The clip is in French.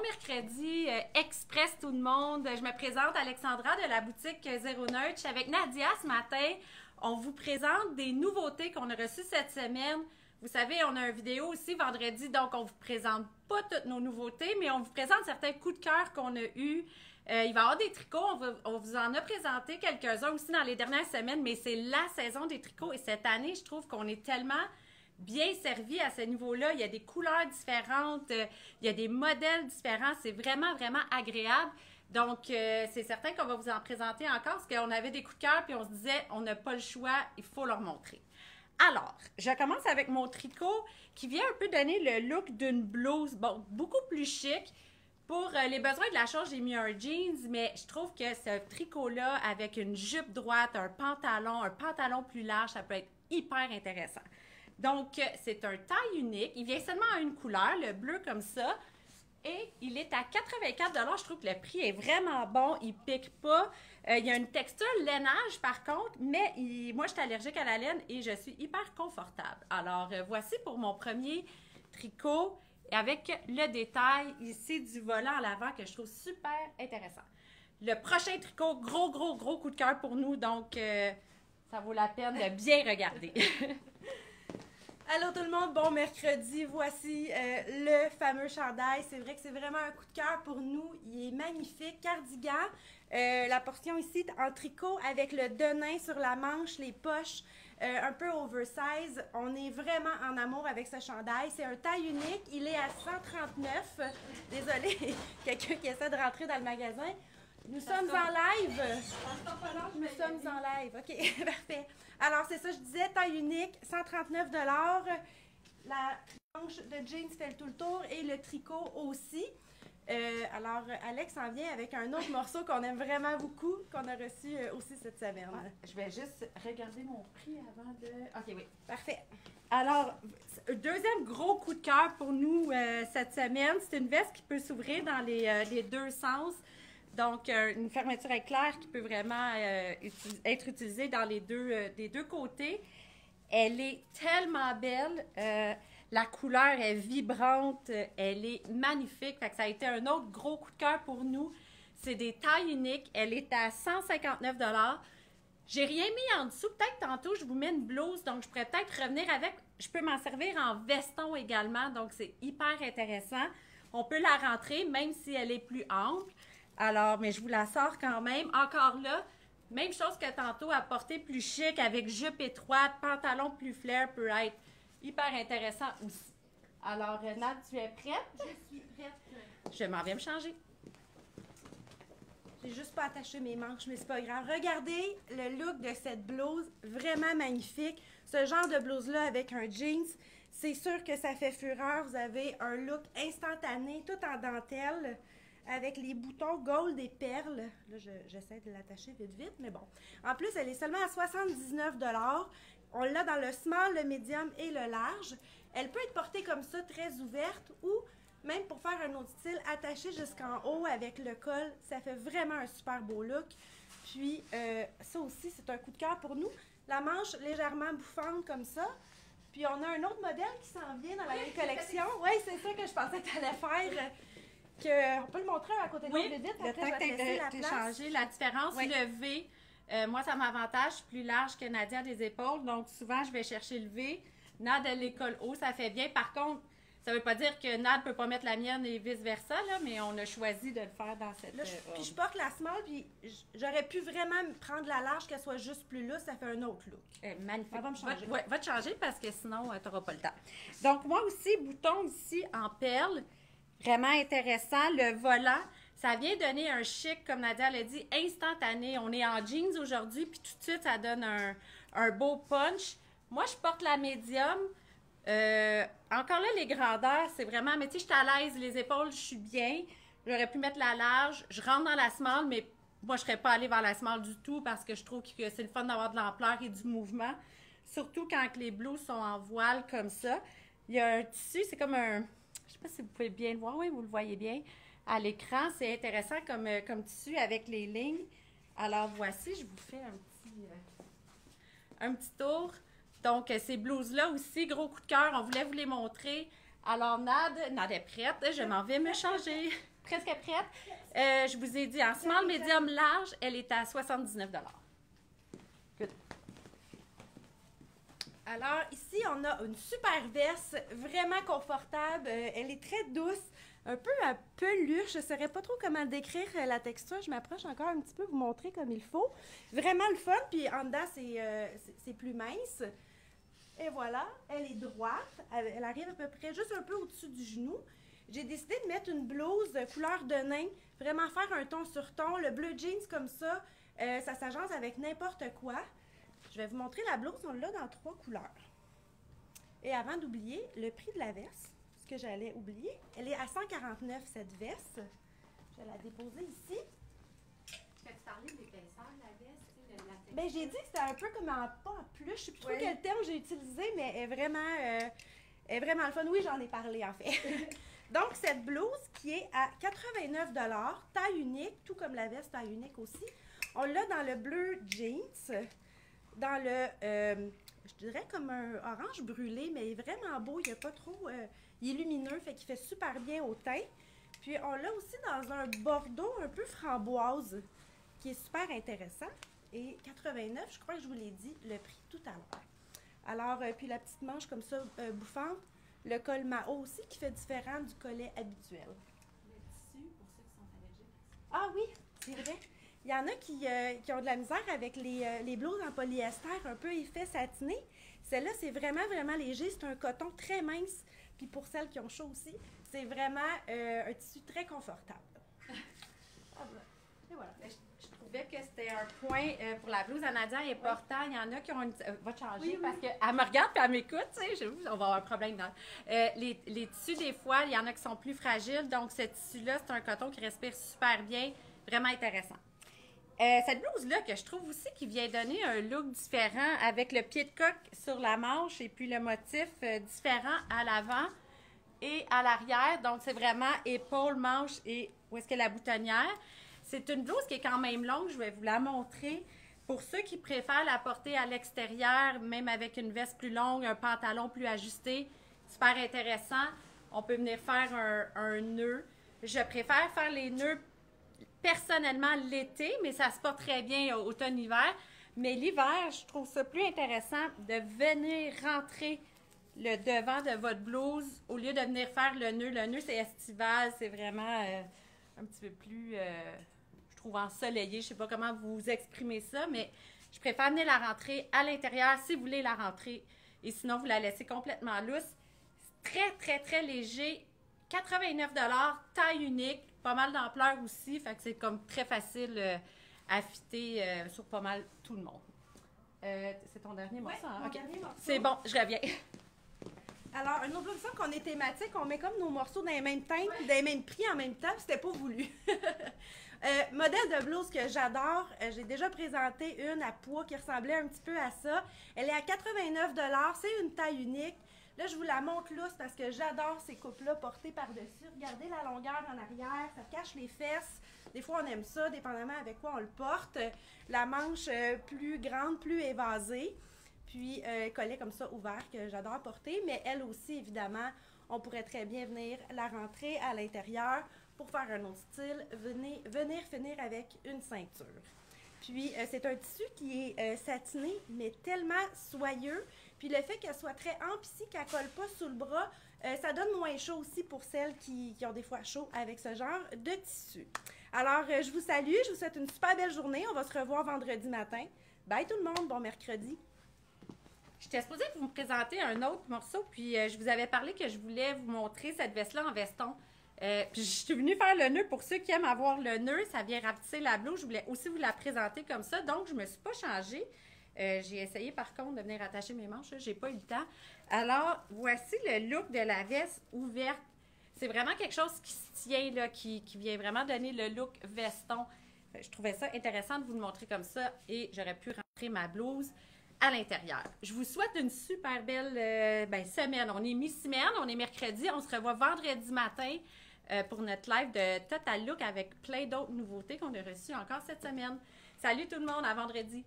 mercredi express tout le monde. Je me présente Alexandra de la boutique Zero Nerd. Je suis avec Nadia ce matin. On vous présente des nouveautés qu'on a reçues cette semaine. Vous savez, on a une vidéo aussi vendredi, donc on vous présente pas toutes nos nouveautés, mais on vous présente certains coups de cœur qu'on a eus. Il va y avoir des tricots, on vous en a présenté quelques-uns aussi dans les dernières semaines, mais c'est la saison des tricots et cette année, je trouve qu'on est tellement bien servi à ce niveau-là. Il y a des couleurs différentes, il y a des modèles différents, c'est vraiment, vraiment agréable. Donc, c'est certain qu'on va vous en présenter encore parce qu'on avait des coups de cœur puis on se disait, on n'a pas le choix, il faut leur montrer. Alors, je commence avec mon tricot qui vient un peu donner le look d'une blouse, bon, beaucoup plus chic. Pour les besoins de la chose, j'ai mis un jeans, mais je trouve que ce tricot-là, avec une jupe droite, un pantalon plus large, ça peut être hyper intéressant. Donc, c'est un taille unique. Il vient seulement en une couleur, le bleu comme ça. Et il est à 84 $. Je trouve que le prix est vraiment bon. Il ne pique pas. Il y a une texture lainage par contre, mais moi, je suis allergique à la laine et je suis hyper confortable. Alors, voici pour mon premier tricot avec le détail ici du volant à l'avant que je trouve super intéressant. Le prochain tricot, gros coup de cœur pour nous. Donc, ça vaut la peine de bien regarder. Allô tout le monde, bon mercredi, voici le fameux chandail. C'est vrai que c'est vraiment un coup de cœur pour nous. Il est magnifique, cardigan. La portion ici en tricot avec le denim sur la manche, les poches, un peu oversize. On est vraiment en amour avec ce chandail. C'est un taille unique, il est à 139. Désolée, quelqu'un qui essaie de rentrer dans le magasin. Nous sommes en live. Nous sommes en live. OK, parfait. Alors, c'est ça, je disais, taille unique, 139 $. La manche de jeans fait tout le tour et le tricot aussi. Alors, Alex en vient avec un autre morceau qu'on aime vraiment beaucoup, qu'on a reçu aussi cette semaine. Ouais, je vais juste regarder mon prix avant de... OK, oui. Parfait. Alors, deuxième gros coup de cœur pour nous cette semaine, c'est une veste qui peut s'ouvrir dans les deux sens. Donc, une fermeture éclair qui peut vraiment être utilisée dans les deux côtés. Elle est tellement belle. La couleur est vibrante. Elle est magnifique. Fait que ça a été un autre gros coup de cœur pour nous. C'est des tailles uniques. Elle est à 159 $. J'ai rien mis en dessous. Peut-être tantôt, je vous mets une blouse. Donc, je pourrais peut-être revenir avec. Je peux m'en servir en veston également. Donc, c'est hyper intéressant. On peut la rentrer, même si elle est plus ample. Alors, mais je vous la sors quand même. Encore là, même chose que tantôt, à porter plus chic avec jupe étroite, pantalon plus flair peut être hyper intéressant aussi. Alors, Nat, tu es prête? Je suis prête. Je m'en vais me changer. J'ai juste pas attaché mes manches, mais c'est pas grave. Regardez le look de cette blouse, vraiment magnifique. Ce genre de blouse-là avec un jeans, c'est sûr que ça fait fureur. Vous avez un look instantané, tout en dentelle, avec les boutons gold et perles. Là, j'essaie de l'attacher vite, mais bon. En plus, elle est seulement à 79 $. On l'a dans le small, le medium et le large. Elle peut être portée comme ça, très ouverte, ou même pour faire un autre style, attachée jusqu'en haut avec le col. Ça fait vraiment un super beau look. Puis, ça aussi, c'est un coup de cœur pour nous. La manche légèrement bouffante comme ça. Puis, on a un autre modèle qui s'en vient dans la même collection. Oui, c'est ça que je pensais que tu allais faire. On peut le montrer à côté de nous vite. Le temps que tu aies changé. La différence, le V, moi, ça m'avantage. Je suis plus large que Nadia des épaules. Donc, souvent, je vais chercher le V. Nad, elle les colle haut, ça fait bien. Par contre, ça ne veut pas dire que Nad ne peut pas mettre la mienne et vice-versa, là, mais on a choisi de le faire dans cette... Là, puis je porte la small, puis j'aurais pu vraiment prendre la large, qu'elle soit juste plus lousse, ça fait un autre look. Magnifique. Ça va me changer. Va te changer parce que sinon, tu n'auras pas le temps. Donc, moi aussi, bouton ici en perles. Vraiment intéressant. Le volant, ça vient donner un chic, comme Nadia l'a dit, instantané. On est en jeans aujourd'hui, puis tout de suite, ça donne un beau punch. Moi, je porte la médium. Encore là, les grandeurs, c'est vraiment... Mais tu sais, je suis à l'aise, les épaules, je suis bien. J'aurais pu mettre la large. Je rentre dans la small, mais moi, je ne serais pas allée vers la small du tout parce que je trouve que c'est le fun d'avoir de l'ampleur et du mouvement. Surtout quand les blouses sont en voile comme ça. Il y a un tissu, c'est comme un... Je ne sais pas si vous pouvez bien le voir. Oui, vous le voyez bien. À l'écran, c'est intéressant comme tissu avec les lignes. Alors, voici, je vous fais un petit tour. Donc, ces blouses-là aussi, gros coup de cœur, on voulait vous les montrer. Alors, Nad est prête. Je m'en vais me changer. Presque prête. Je vous ai dit, en small, médium, large, elle est à 79 $. Good. Alors, ici, on a une super veste, vraiment confortable. Elle est très douce, un peu peluche. Je ne saurais pas trop comment décrire la texture. Je m'approche encore un petit peu, vous montrer comme il faut. Vraiment le fun, puis en dedans, c'est plus mince. Et voilà, elle est droite. Elle arrive à peu près juste un peu au-dessus du genou. J'ai décidé de mettre une blouse de couleur de nain, vraiment faire un ton sur ton. Le bleu jeans comme ça, ça s'agence avec n'importe quoi. Je vais vous montrer la blouse, on l'a dans 3 couleurs. Et avant d'oublier, le prix de la veste, ce que j'allais oublier, elle est à 149 cette veste. Je vais la déposer ici. Peux-tu parler de l'épaisseur de la veste? Ben, j'ai dit que c'était un peu comme pas en plus. Je ne sais plus trop quel terme j'ai utilisé, mais elle est vraiment le fun. Oui, j'en ai parlé en fait. Donc, cette blouse qui est à 89 $, taille unique, tout comme la veste taille unique aussi. On l'a dans le bleu jeans, dans le, je dirais comme un orange brûlé, mais il est vraiment beau. Il n'est pas trop, il est lumineux, fait qu'il fait super bien au teint. Puis, on l'a aussi dans un bordeaux un peu framboise, qui est super intéressant. Et 89, je crois que je vous l'ai dit, le prix tout à l'heure. Alors, puis la petite manche comme ça, bouffante. Le col Mao aussi, qui fait différent du collet habituel. Le tissu, pour ceux qui sont allergiques. Ah oui, c'est vrai. Il y en a qui ont de la misère avec les blouses en polyester un peu effet satiné. Celle-là, c'est vraiment, vraiment léger. C'est un coton très mince. Puis pour celles qui ont chaud aussi, c'est vraiment un tissu très confortable. Et voilà. Je trouvais que c'était un point pour la blouse à Nadia important. Il y en a qui ont une... va te changer parce qu'elle me regarde et elle m'écoute, tu sais, on va avoir un problème dans... les tissus, des fois, il y en a qui sont plus fragiles. Donc, ce tissu-là, c'est un coton qui respire super bien. Vraiment intéressant. Cette blouse-là, que je trouve aussi qui vient donner un look différent avec le pied de coque sur la manche et puis le motif différent à l'avant et à l'arrière. Donc, c'est vraiment épaule, manche et où est-ce que la boutonnière. C'est une blouse qui est quand même longue, je vais vous la montrer. Pour ceux qui préfèrent la porter à l'extérieur, même avec une veste plus longue, un pantalon plus ajusté, super intéressant. On peut venir faire un nœud. Je préfère faire les nœuds personnellement l'été, mais ça se porte très bien automne-hiver. Mais l'hiver, je trouve ça plus intéressant de venir rentrer le devant de votre blouse au lieu de venir faire le nœud. Le nœud, c'est estival, c'est vraiment un petit peu plus... je trouve ensoleillé, je sais pas comment vous exprimez ça, mais je préfère venir la rentrer à l'intérieur si vous voulez la rentrer. Et sinon, vous la laissez complètement lousse. Très, très, très léger. 89 $, taille unique, pas mal d'ampleur aussi, fait que c'est comme très facile à fitter sur pas mal tout le monde. C'est ton dernier morceau, hein? Mon Okay. dernier morceau. C'est bon, je reviens. Alors, une autre fois qu'on est thématique, on met comme nos morceaux dans les mêmes teintes puis dans les mêmes prix en même temps, puis c'était pas voulu. Modèle de blouse que j'adore, j'ai déjà présenté une à poids qui ressemblait un petit peu à ça. Elle est à 89 $, c'est une taille unique. Là, je vous la montre lousse parce que j'adore ces coupes-là portées par-dessus. Regardez la longueur en arrière, ça cache les fesses. Des fois, on aime ça, dépendamment avec quoi on le porte. La manche plus grande, plus évasée. Puis, collet comme ça ouvert que j'adore porter. Mais elle aussi, évidemment, on pourrait très bien venir la rentrer à l'intérieur pour faire un autre style. Venir finir avec une ceinture. Puis, c'est un tissu qui est satiné, mais tellement soyeux. Puis, le fait qu'elle soit très ample ici, qu'elle ne colle pas sous le bras, ça donne moins chaud aussi pour celles qui ont des fois chaud avec ce genre de tissu. Alors, je vous salue, je vous souhaite une super belle journée. On va se revoir vendredi matin. Bye tout le monde, bon mercredi. J'étais supposée vous me présenter un autre morceau, puis je vous avais parlé que je voulais vous montrer cette veste-là en veston. Puis je suis venue faire le nœud. Pour ceux qui aiment avoir le nœud, ça vient rapetisser la blouse. Je voulais aussi vous la présenter comme ça, donc je ne me suis pas changée. J'ai essayé par contre de venir attacher mes manches, j'ai pas eu le temps. Alors, voici le look de la veste ouverte. C'est vraiment quelque chose qui se tient, là, qui vient vraiment donner le look veston. Je trouvais ça intéressant de vous le montrer comme ça et j'aurais pu rentrer ma blouse à l'intérieur. Je vous souhaite une super belle semaine. On est mi-semaine, on est mercredi, on se revoit vendredi matin pour notre live de Total Look avec plein d'autres nouveautés qu'on a reçues encore cette semaine. Salut tout le monde, à vendredi!